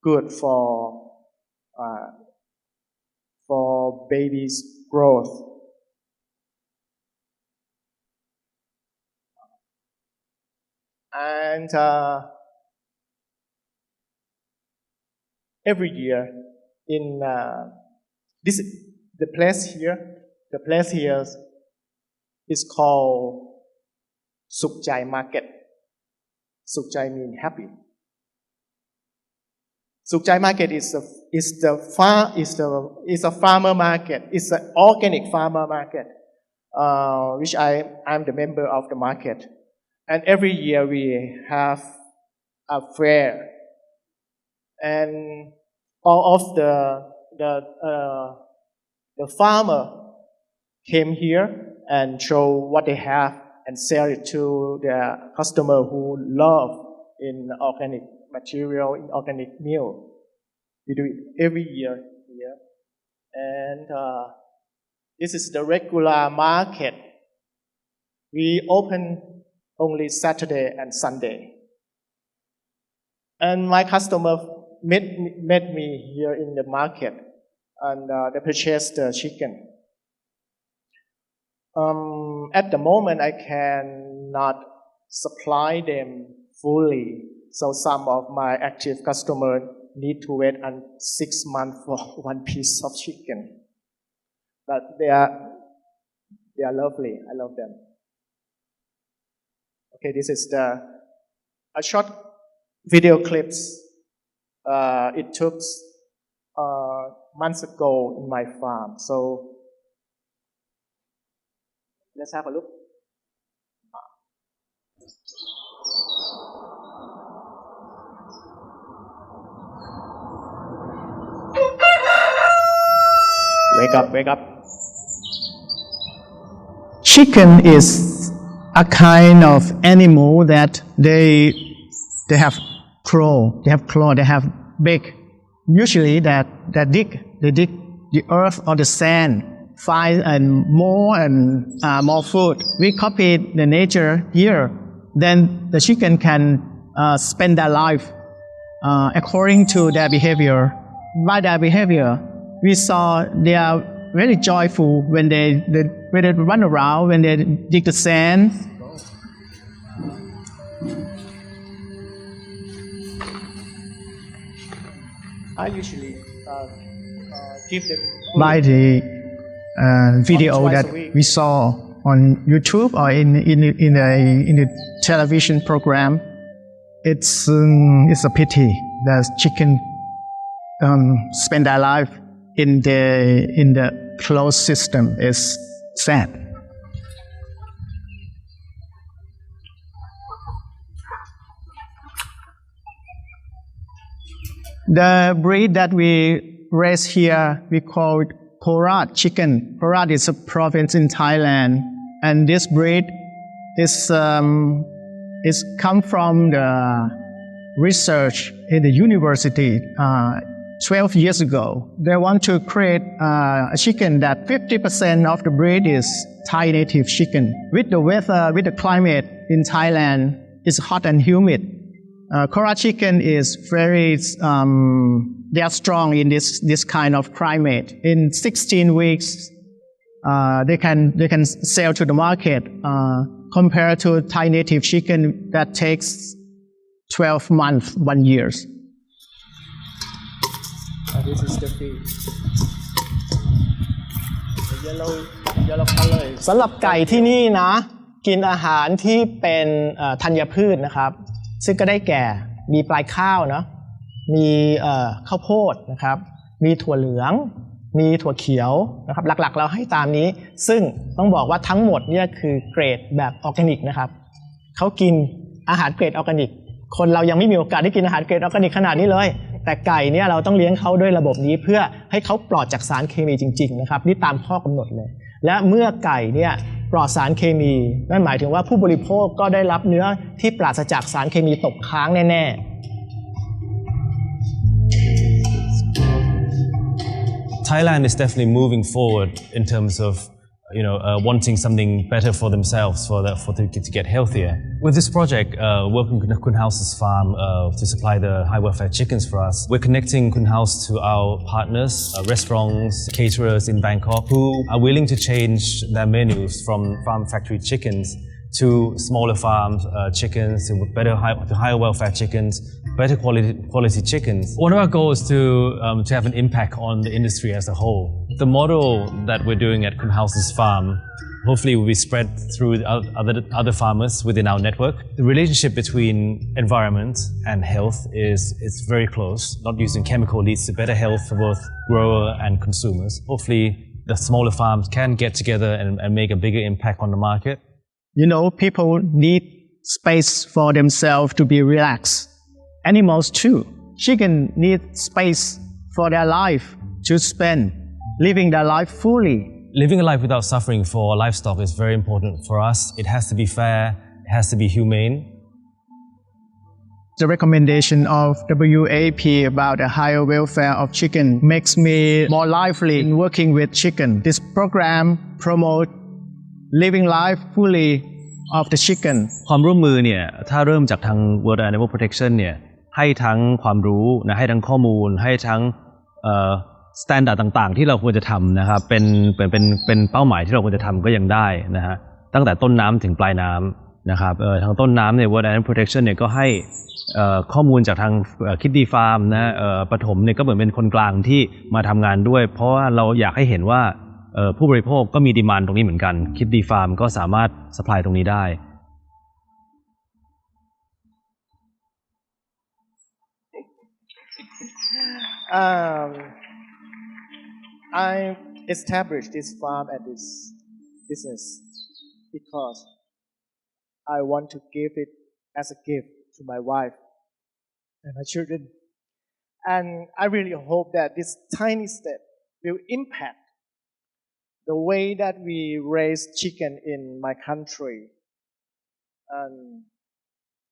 good for babies' growth. And every year in the place here is called Sukchai Market. Sukchai means happy. Sukchai Market is a farmer market. It's an organic farmer market, which I'm the member of the market. And every year we have a fair, and all of the farmer came here and show what they have and sell it to their customer who love in organic material, in organic meal. We do it every year here. And this is the regular market. We open only Saturday and Sunday. And my customer met me here in the market, and they purchased the chicken. At the moment, I cannot supply them fully. So some of my active customers need to wait 6 months for one piece of chicken. But they are lovely. I love them. Okay, this is a short video clips. It took months ago in my farm. So let's have a look. Wake up. Chicken is a kind of animal that they have claw, they have beak. Usually they dig the earth or the sand, find more food. We copy the nature here. Then the chicken can spend their life according to their behavior. By their behavior, we saw they are very joyful when they run around, when they dig the sand. I usually give them by the video that we saw on YouTube or in the television program. It's a pity that chicken spend their life in the closed system. Is sad. The breed that we raise here, we call it Khemratch chicken. Khemratch is a province in Thailand, and this breed is come from the research in the university 12 years ago. They want to create a chicken that 50% of the breed is Thai native chicken. With the weather, with the climate in Thailand, it's hot and humid. Khemratch chicken is very, they are strong in this kind of climate. In 16 weeks, they can sell to the market compared to Thai native chicken that takes 12 months, 1 year. This is the feed. The yellow color is สำหรับไก่ที่นี่นะกินอาหารที่เป็นธัญพืชนะครับซึ่งก็ได้แก่มีปลายข้าวเนาะมีข้าวโพดนะครับมีถั่วเหลืองมีถั่วเขียวนะครับหลักๆเราให้ตามนี้ซึ่งต้องบอกว่าทั้งหมดเนี่ยคือเกรดแบบออร์แกนิกนะครับเขากินอาหารเกรดออร์แกนิกคนเรายังไม่มีโอกาสได้กินอาหารเกรดออร์แกนิกขนาดนี้เลยแต่ไก่เนี่ยเราต้องเลี้ยงเขาด้วยระบบนี้เพื่อให้เขาปลอดจากสารเคมีจริงๆนะครับนี่ตามข้อกำหนดเลยและเมื่อไก่เนี่ยปลอดสารเคมีนั่นหมายถึงว่าผู้บริโภคก็ได้รับเนื้อที่ปราศจากสารเคมีตกค้างแน่ๆ Thailand is definitely moving forward in terms of wanting something better for themselves, to get healthier. With this project, working with Khun House's farm to supply the high welfare chickens for us, we're connecting Khun House to our partners, restaurants, caterers in Bangkok, who are willing to change their menus from farm factory chickens to smaller farms chickens, to higher welfare chickens, better quality chickens. One of our goals is to have an impact on the industry as a whole. The model that we're doing at Khun House's farm hopefully will be spread through other farmers within our network. The relationship between environment and health is very close. Not using chemical leads to better health for both grower and consumers. Hopefully the smaller farms can get together and make a bigger impact on the market. People need space for themselves to be relaxed. Animals too. Chicken need space for their life to spend, living their life fully. Living a life without suffering for livestock is very important for us. It has to be fair, it has to be humane. The recommendation of WAP about the higher welfare of chicken makes me more lively in working with chicken. This program promotes living life fully of the chicken. ความร่วมมือเนี่ยถ้าเริ่มจากทาง World Animal Protection เนี่ยให้ทั้งความรู้นะให้ทั้งข้อมูลให้ทั้งสแตนดาร์ดต่างๆที่เราควรจะทำนะครับเป็นเป้าหมายที่เราควรจะทำก็ยังได้นะฮะตั้งแต่ต้นน้ำถึงปลายน้ำนะครับทางต้นน้ำเนี่ย World Animal Protection เนี่ยก็ให้ข้อมูลจากทางคิดดีฟาร์มนะปฐมเนี่ยก็เหมือนเป็นคนกลางที่มาทำงานด้วยเพราะว่าเราอยากให้เห็นว่าผู้บริโภคก็มีดีมานด์ตรงนี้เหมือนกันคิดดีฟาร์มก็สามารถซัพพลายตรงนี้ได้ I established this farm and this business because I want to give it as a gift to my wife and my children. And I really hope that this tiny step will impact the way that we raise chicken in my country. And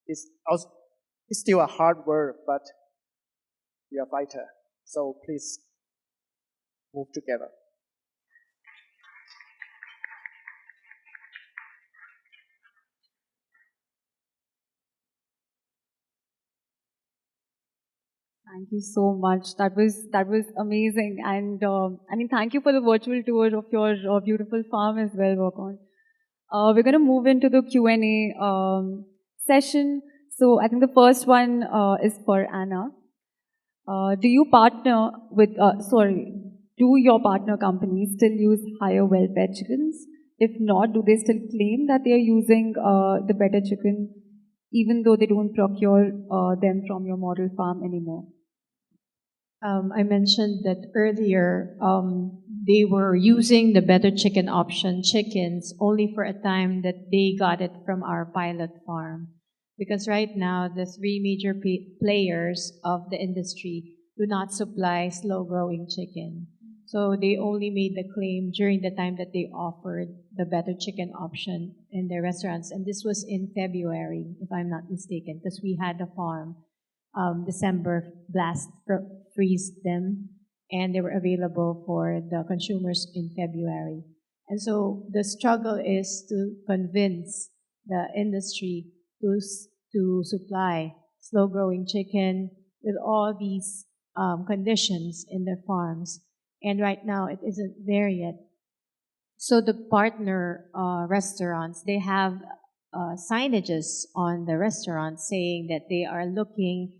it's still a hard work, but we are fighter. So please move together. Thank you so much. That was amazing, and thank you for the virtual tour of your beautiful farm as well, Varakorn. We're going to move into the Q&A session. So I think the first one is for Anna. Do your partner companies still use higher welfare chickens? If not, do they still claim that they are using the better chicken, even though they don't procure them from your model farm anymore? I mentioned that earlier, they were using the better chicken option chickens only for a time that they got it from our pilot farm. Because right now, the three major players of the industry do not supply slow-growing chicken. So they only made the claim during the time that they offered the better chicken option in their restaurants. And this was in February, if I'm not mistaken, because we had the farm December freeze them, and they were available for the consumers in February. And so the struggle is to convince the industry to supply slow-growing chicken with all these conditions in their farms. And right now, it isn't there yet. So the partner restaurants, they have signages on the restaurants saying that they are looking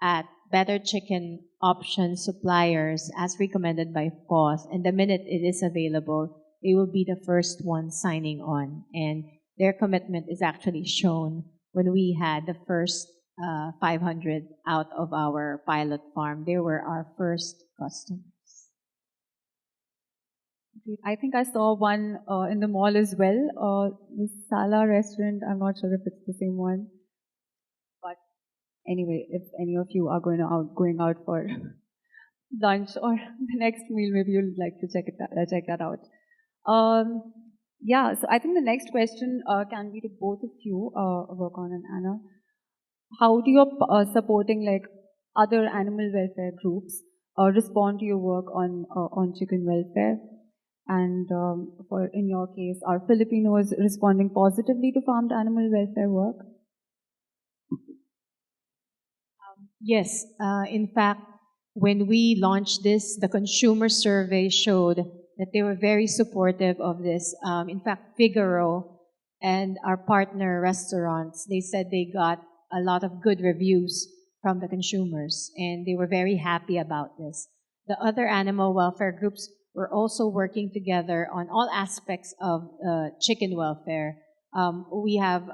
at better chicken option suppliers as recommended by PAWS. And the minute it is available, they will be the first ones signing on. And their commitment is actually shown when we had the first 500 out of our pilot farm. They were our first customers. I think I saw one in the mall as well, the Sala restaurant. I'm not sure if it's the same one. But anyway, if any of you are going out for lunch or the next meal, maybe you'll like to check that out. Yeah, so I think the next question can be to both of you, Varakorn and Anna. How do your supporting like other animal welfare groups respond to your work on chicken welfare? And in your case, are Filipinos responding positively to farmed animal welfare work? Yes. In fact, when we launched this, the consumer survey showed that they were very supportive of this. In fact, Figaro and our partner restaurants, they said they got a lot of good reviews from the consumers, and they were very happy about this. The other animal welfare groups were also working together on all aspects of chicken welfare. We have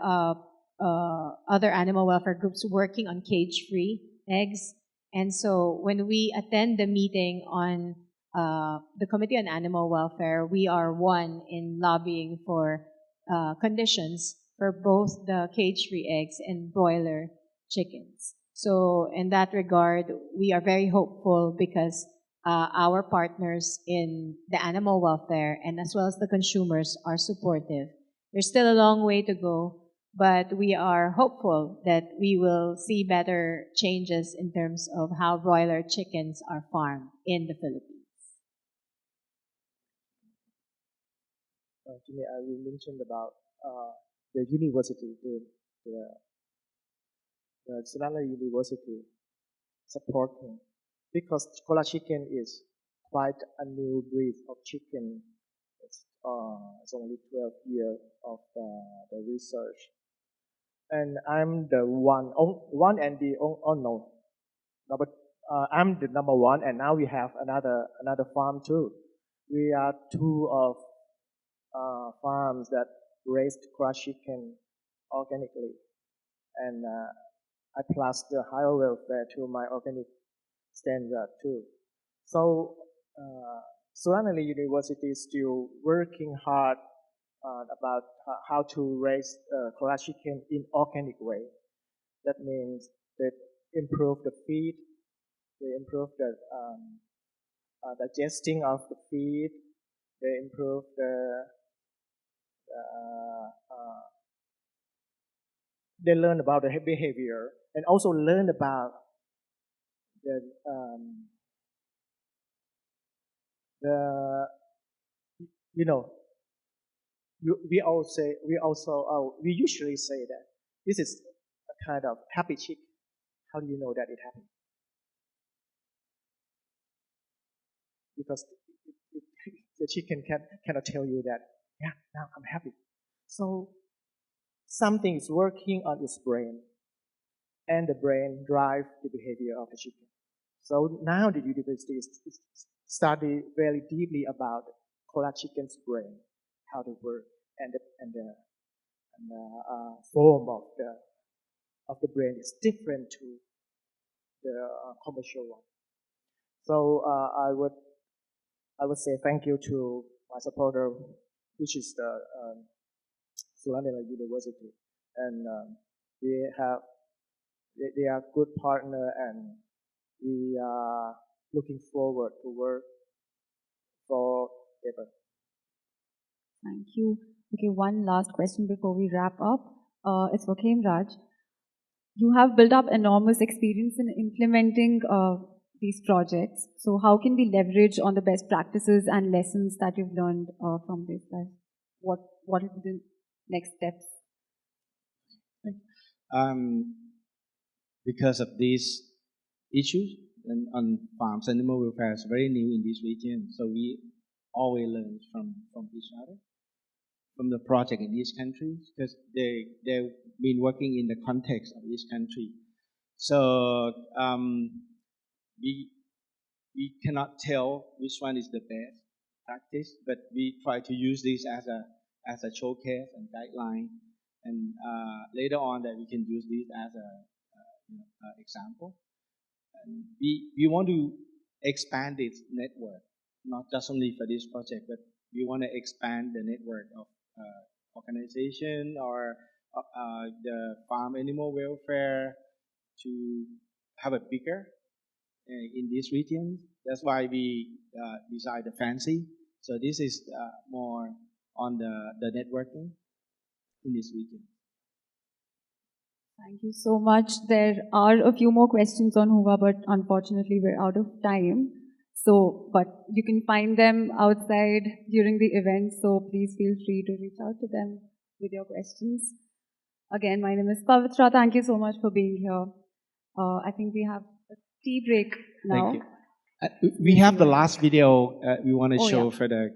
other animal welfare groups working on cage-free eggs. And so when we attend the meeting on the Committee on Animal Welfare, we are one in lobbying for conditions for both the cage-free eggs and broiler chickens. So in that regard, we are very hopeful because our partners in the animal welfare and as well as the consumers are supportive. There's still a long way to go, but we are hopeful that we will see better changes in terms of how broiler chickens are farmed in the Philippines. To me, I will mention about the university, the Sonala University supporting, because Kola chicken is quite a new breed of chicken. It's only 12 years of the research. And I'm the one and the no, but I'm the number one, and now we have another farm too. We are two of farms that raised Kola chicken organically, and I plus the higher welfare to my organic standard too. So Sonala University is still working hard about how to raise Kola chicken in organic way. That means they improve the feed, they improve the digesting of the feed, they improve they learn about the behavior and also learn about we usually say that this is a kind of happy chick. How do you know that it happened? Because the chicken cannot tell you that, yeah, now I'm happy. So something is working on its brain, and the brain drives the behavior of the chicken. So now the university is study very deeply about Kola chicken's brain, how they work, and the form of the brain is different to the commercial one. So I would say thank you to my supporter, which is the Sonala University, and they are good partner, and we are looking forward to work forever. Thank you. Okay, one last question before we wrap up. It's for Khemratch. You have built up enormous experience in implementing these projects. So how can we leverage on the best practices and lessons that you've learned from this? What will be the next steps? Because of these issues and on farms, animal welfare is very new in this region. So we always learn from each other, from the project in each country, because they've been working in the context of each country. So we cannot tell which one is the best practice, but we try to use this as a showcase and guideline, and later on that we can use this as a example. And we want to expand this network, not just only for this project, but we want to expand the network of organization or the farm animal welfare to have a bigger in this region. That's why we design the fancy. So this is more on the networking in this region. Thank you so much. There are a few more questions on Huwa, but unfortunately we're out of time. So, but you can find them outside during the event, so please feel free to reach out to them with your questions. Again, my name is Pavitra. Thank you so much for being here. I think we have a tea break now. Thank you. We have the last video we want to show for the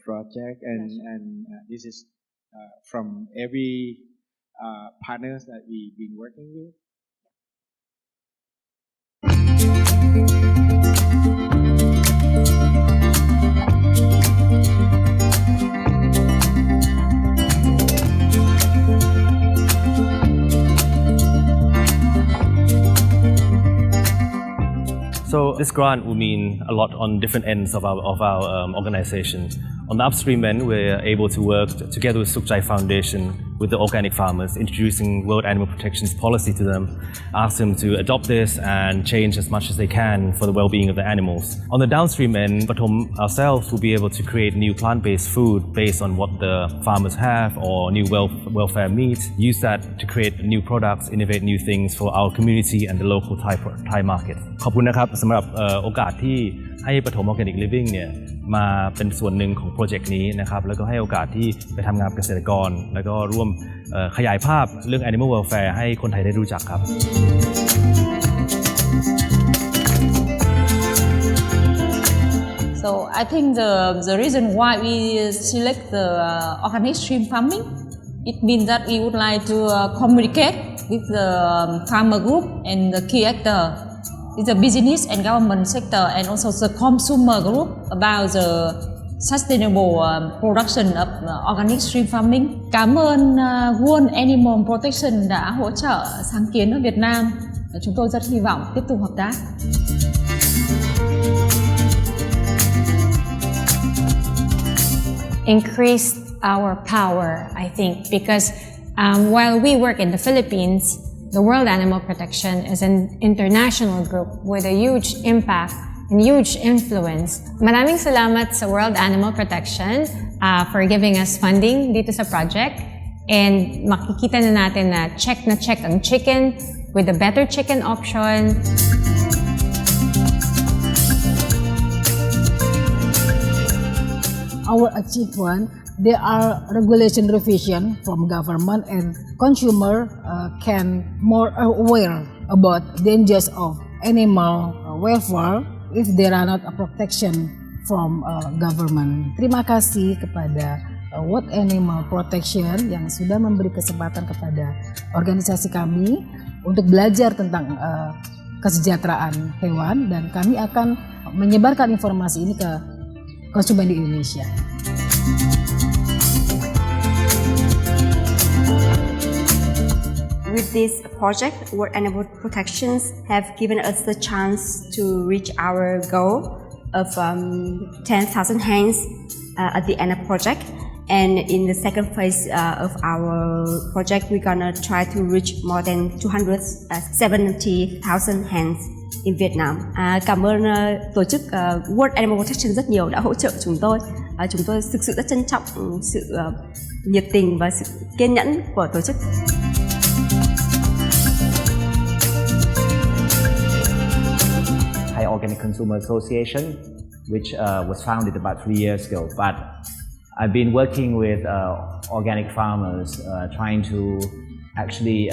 project, and this is from every partners that we've been working with. So this grant will mean a lot on different ends of our organization. On the upstream end, we're able to work together with Sukchai Foundation with the organic farmers, introducing World Animal Protection's policy to them, ask them to adopt this and change as much as they can for the well-being of the animals. On the downstream end, Pathom ourselves will be able to create new plant-based food based on what the farmers have or new welfare meat, use that to create new products, innovate new things for our community and the local Thai market. ขอบคุณนะครับสำหรับโอกาสที่ให้ปฐม Organic Living เนี่ยมาเป็นส่วนหนึ่งของโปรเจกต์นี้นะครับแล้วก็ให้โอกาสที่ไปทำงานเกษตรกรแล้วก็ร่วมขยายภาพเรื่อง Animal Welfare ให้คนไทยได้รู้จักครับ So I think the reason why we select the organic shrimp farming, it means that we would like to communicate with the farmer group and the key actor, with the business and government sector, and also the consumer group about the sustainable production of organic shrimp farming. Cảm ơn World Animal Protection đã hỗ trợ sáng kiến ở Việt Nam. Chúng tôi rất hy vọng tiếp tục hợp tác. Increase our power, I think, because while we work in the Philippines, the World Animal Protection is an international group with a huge impact and huge influence. Maraming salamat sa World Animal Protection for giving us funding dito sa project. And makikita na natin na check ang chicken with a better chicken option. Our achievement, there are regulation revision from government and consumer can more aware about dangers of animal welfare if there are not a protection from government. Terima kasih kepada World Animal Protection yang sudah memberi kesempatan kepada organisasi kami untuk belajar tentang kesejahteraan hewan, dan kami akan menyebarkan informasi ini ke konsumen di Indonesia. With this project, World Animal Protection have given us the chance to reach our goal of 10,000 hens at the end of project. And in the second phase of our project, we're gonna try to reach more than 270,000 hens. in Vietnam. Cảm ơn tổ chức World Animal Protection rất nhiều đã hỗ trợ chúng tôi. Chúng tôi thực sự rất trân trọng sự nhiệt tình và sự kiên nhẫn của tổ chức. Thai Organic Consumer Association, which was founded about 3 years ago. But I've been working with organic farmers, trying to actually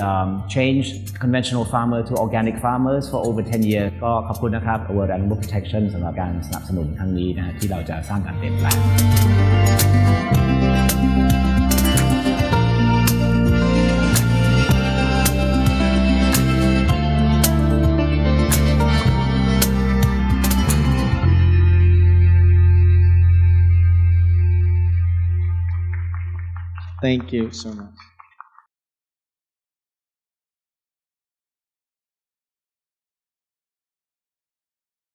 change conventional farmer to organic farmers for over 10 years. ก็ขอบคุณนะครับ World Animal Protection สำหรับการสนับสนุนครั้งนี้นะที่เราจะสร้างการเปลี่ยนแปลง Thank you so much.